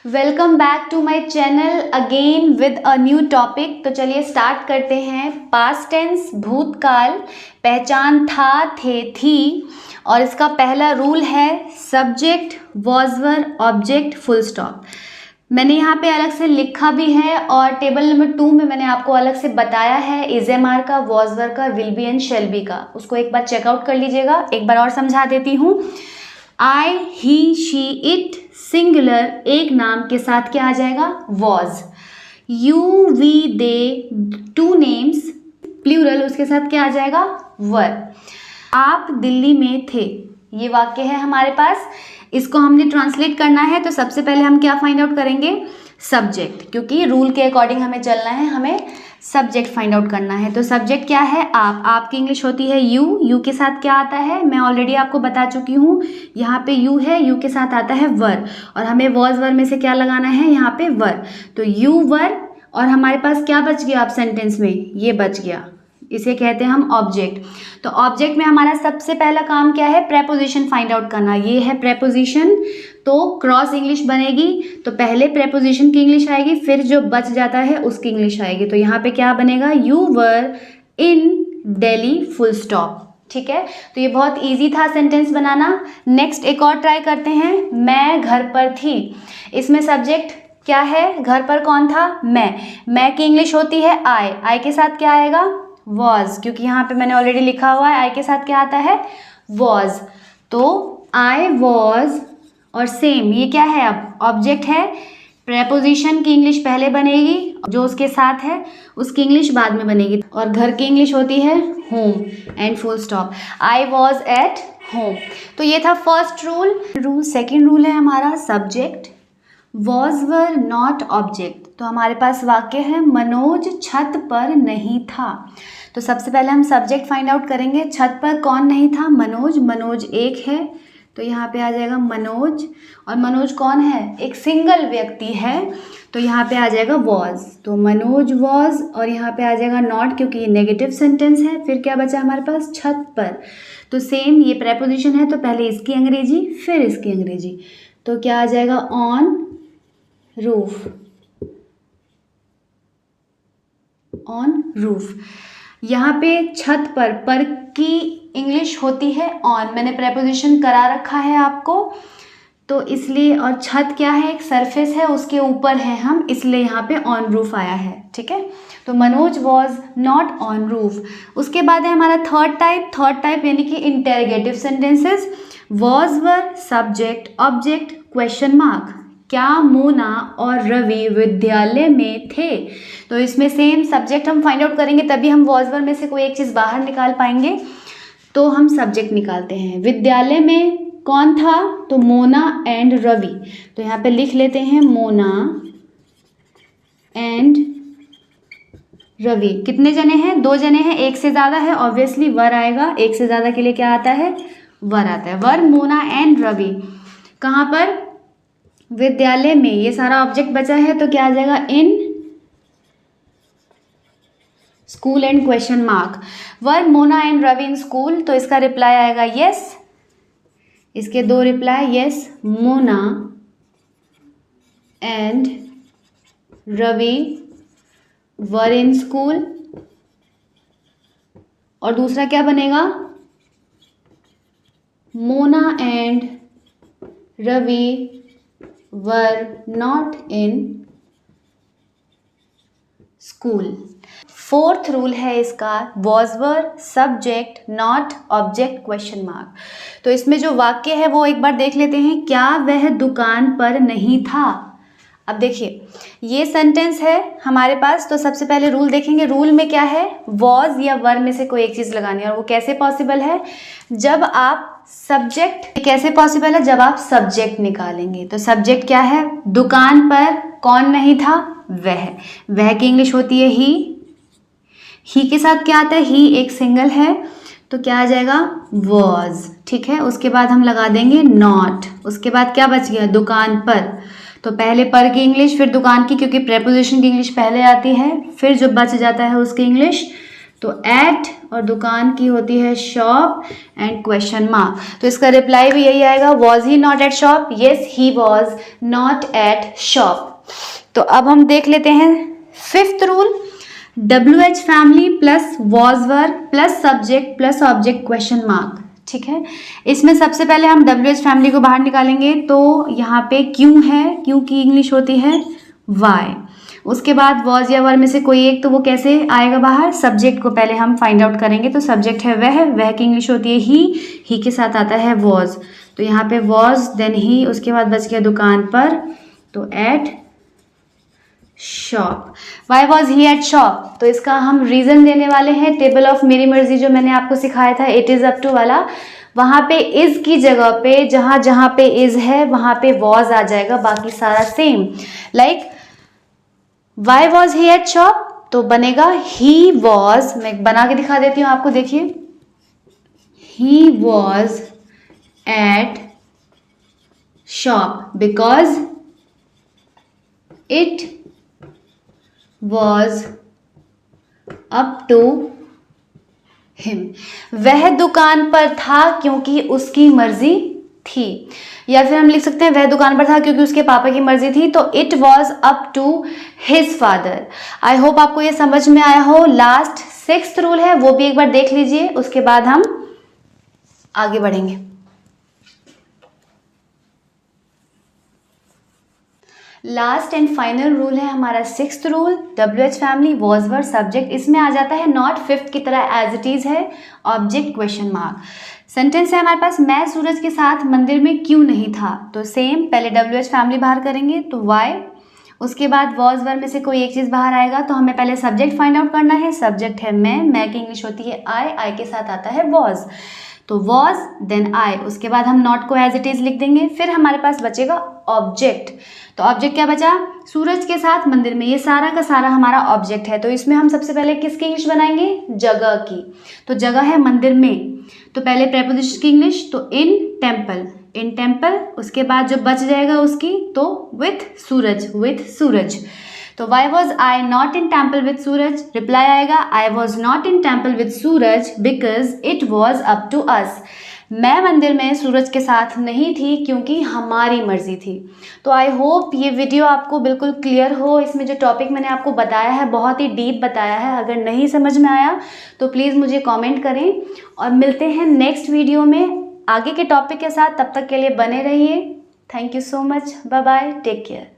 Welcome back to my channel again with a new topic. तो चलिए start करते हैं। पास्ट टेंस भूतकाल, पहचान था, थे, थी, और इसका पहला रूल है subject, was were, object, full stop. मैंने यहाँ पे अलग से लिखा भी है और टेबल नंबर 2 में मैंने आपको अलग से बताया है इज़-एम-आर का, वॉज वर का, will be and shall be का। उसको एक बार चेकआउट कर लीजिएगा। एक बार और समझा देती हूँ। I, he, she, it singular एक नाम के साथ क्या आ जाएगा? Was. You, we, they two names plural उसके साथ क्या आ जाएगा? वर। आप दिल्ली में थे, ये वाक्य है हमारे पास। इसको हमने ट्रांसलेट करना है तो सबसे पहले हम क्या फाइंड आउट करेंगे? सब्जेक्ट, क्योंकि रूल के अकॉर्डिंग हमें चलना है, हमें सब्जेक्ट फाइंड आउट करना है। तो सब्जेक्ट क्या है? आप की इंग्लिश होती है यू। यू के साथ क्या आता है मैं ऑलरेडी आपको बता चुकी हूँ। यहाँ पे यू है, यू के साथ आता है वर, और हमें वॉज वर में से क्या लगाना है? यहाँ पे वर। तो यू वर, और हमारे पास क्या बच गया अब सेंटेंस में? ये बच गया, इसे कहते हैं हम ऑब्जेक्ट। तो ऑब्जेक्ट में हमारा सबसे पहला काम क्या है? प्रेपोजिशन फाइंड आउट करना। ये है प्रेपोजिशन, तो क्रॉस इंग्लिश बनेगी। तो पहले प्रेपोजिशन की इंग्लिश आएगी, फिर जो बच जाता है उसकी इंग्लिश आएगी। तो यहाँ पे क्या बनेगा? You were in Delhi full stop. ठीक है, तो ये बहुत इजी था सेंटेंस बनाना। नेक्स्ट एक और ट्राई करते हैं। मैं घर पर थी। इसमें सब्जेक्ट क्या है? घर पर कौन था? मैं की इंग्लिश होती है आई के साथ क्या आएगा? वॉज, क्योंकि यहाँ पे मैंने ऑलरेडी लिखा हुआ है आई के साथ क्या आता है? वॉज। तो आई वॉज, और सेम ये क्या है? अब ऑब्जेक्ट है। प्रेपोजिशन की इंग्लिश पहले बनेगी, जो उसके साथ है उसकी इंग्लिश बाद में बनेगी, और घर की इंग्लिश होती है home and full stop. I was at home. तो ये था फर्स्ट रूल। सेकेंड रूल है हमारा subject, was were not object. तो हमारे पास वाक्य है मनोज छत पर नहीं था। तो सबसे पहले हम सब्जेक्ट फाइंड आउट करेंगे। छत पर कौन नहीं था? मनोज। मनोज एक है, तो यहाँ पे आ जाएगा मनोज। और मनोज कौन है? एक सिंगल व्यक्ति है, तो यहाँ पे आ जाएगा वॉज। तो मनोज वॉज, और यहाँ पे आ जाएगा नॉट, क्योंकि ये नेगेटिव सेंटेंस है। फिर क्या बचा हमारे पास? छत पर। तो सेम ये प्रेपोजिशन है, तो पहले इसकी अंग्रेजी फिर इसकी अंग्रेजी। तो क्या आ जाएगा? On roof. On roof. यहाँ पे छत पर की इंग्लिश होती है ऑन। मैंने प्रेपोजिशन करा रखा है आपको, तो इसलिए, और छत क्या है? एक सरफेस है, उसके ऊपर है हम, इसलिए यहाँ पे ऑन रूफ आया है। ठीक है, तो Manoj was not on roof. उसके बाद है हमारा थर्ड टाइप यानी कि interrogative sentences. Was were subject, object, question mark. क्या मोना और रवि विद्यालय में थे? तो इसमें सेम सब्जेक्ट हम फाइंड आउट करेंगे, तभी हम वॉज वर में से कोई एक चीज़ बाहर निकाल पाएंगे। तो हम सब्जेक्ट निकालते हैं। विद्यालय में कौन था? तो मोना एंड रवि। तो यहाँ पे लिख लेते हैं मोना एंड रवि। कितने जने हैं? 2 जने हैं। एक से ज़्यादा है, ऑब्वियसली वर आएगा। एक से ज़्यादा के लिए क्या आता है? वर आता है। वर, मोना एंड रवि। कहाँ पर? विद्यालय में। ये सारा ऑब्जेक्ट बचा है, तो क्या आ जाएगा? In school and question mark. Were Mona and Ravi in school, तो इसका रिप्लाई आएगा यस। इसके 2 reply, yes Mona and Ravi were in school. और दूसरा क्या बनेगा? Mona and Ravi were not in school. Fourth rule है इसका was were subject not object question mark. तो इसमें जो वाक्य है वो एक बार देख लेते हैं। क्या वह दुकान पर नहीं था? अब देखिए ये सेंटेंस है हमारे पास, तो सबसे पहले रूल देखेंगे। रूल में क्या है? वॉज या वर में से कोई एक चीज़ लगानी है, और वो कैसे पॉसिबल है? जब आप सब्जेक्ट, कैसे पॉसिबल है? जब आप सब्जेक्ट निकालेंगे। तो सब्जेक्ट क्या है? दुकान पर कौन नहीं था? वह की इंग्लिश होती है ही के साथ क्या आता है? ही एक सिंगल है, तो क्या आ जाएगा? वॉज। ठीक है, उसके बाद हम लगा देंगे नॉट। उसके बाद क्या बच गया? दुकान पर। तो पहले पर की इंग्लिश फिर दुकान की, क्योंकि प्रेपोजिशन की इंग्लिश पहले आती है, फिर जो बच जाता है उसकी इंग्लिश, तो एट और दुकान की होती है शॉप एंड क्वेश्चन मार्क। तो इसका रिप्लाई भी यही आएगा, was he not at shop? Yes he was not at shop. तो अब हम देख लेते हैं fifth rule, WH family plus was verb plus subject plus object question mark. ठीक है, इसमें सबसे पहले हम WH फैमिली को बाहर निकालेंगे। तो यहाँ पे क्यों है, क्यों की इंग्लिश होती है वाई। उसके बाद वॉज या वर में से कोई एक, तो वो कैसे आएगा बाहर? सब्जेक्ट को पहले हम फाइंड आउट करेंगे। तो सब्जेक्ट है वह की इंग्लिश होती है ही के साथ आता है वॉज। तो यहाँ पे वॉज देन ही, उसके बाद बच गया दुकान पर, तो eight shop. Why was he eight shop? तो इसका हम रीजन देने वाले हैं टेबल ऑफ मेरी मर्जी जो मैंने आपको सिखाया था, इट इज अप टू वाला। वहां पे इज की जगह पे जहां जहां पे इज है वहां पे वॉज आ जाएगा, बाकी सारा same. Like why was he eight shop, तो बनेगा ही वॉज, मैं बना के दिखा देती हूँ आपको, देखिए he was at shop because it was up to him. वह दुकान पर था क्योंकि उसकी मर्जी थी, या फिर हम लिख सकते हैं वह दुकान पर था क्योंकि उसके पापा की मर्जी थी। तो it was up to his father. I hope आपको ये समझ में आया हो। लास्ट सिक्स्थ रूल है, वो भी एक बार देख लीजिए, उसके बाद हम आगे बढ़ेंगे। लास्ट एंड फाइनल रूल है हमारा sixth rule, WH family was verb subject. इसमें आ जाता है नॉट फिफ्थ की तरह एज इट इज है, ऑब्जेक्ट क्वेश्चन मार्क। सेंटेंस है हमारे पास, मैं सूरज के साथ मंदिर में क्यों नहीं था। तो सेम, पहले WH फैमिली बाहर करेंगे तो वाई, उसके बाद वॉज वर्ब में से कोई एक चीज़ बाहर आएगा। तो हमें पहले सब्जेक्ट फाइंड आउट करना है। सब्जेक्ट है मैं की इंग्लिश होती है आई के साथ आता है वॉज। तो वॉज देन आई, उसके बाद हम नॉट को एज इट इज लिख देंगे। फिर हमारे पास बचेगा ऑब्जेक्ट। तो ऑब्जेक्ट क्या बचा? सूरज के साथ मंदिर में, ये सारा का सारा हमारा ऑब्जेक्ट है। तो इसमें हम सबसे पहले किसकी इंग्लिश बनाएंगे? जगह की। तो जगह है मंदिर में, तो पहले प्रेपोजिशन की इंग्लिश, तो इन टेम्पल, उसके बाद जो बच जाएगा उसकी, तो विथ सूरज। तो why was I not in temple with Suraj? Reply आएगा I was not in temple with Suraj because it was up to us. मैं मंदिर में सूरज के साथ नहीं थी क्योंकि हमारी मर्जी थी। तो आई होप ये वीडियो आपको बिल्कुल क्लियर हो। इसमें जो टॉपिक मैंने आपको बताया है बहुत ही डीप बताया है। अगर नहीं समझ में आया तो प्लीज़ मुझे कमेंट करें, और मिलते हैं नेक्स्ट वीडियो में आगे के टॉपिक के साथ। तब तक के लिए बने रहिए। Thank you so much, bye bye, take care.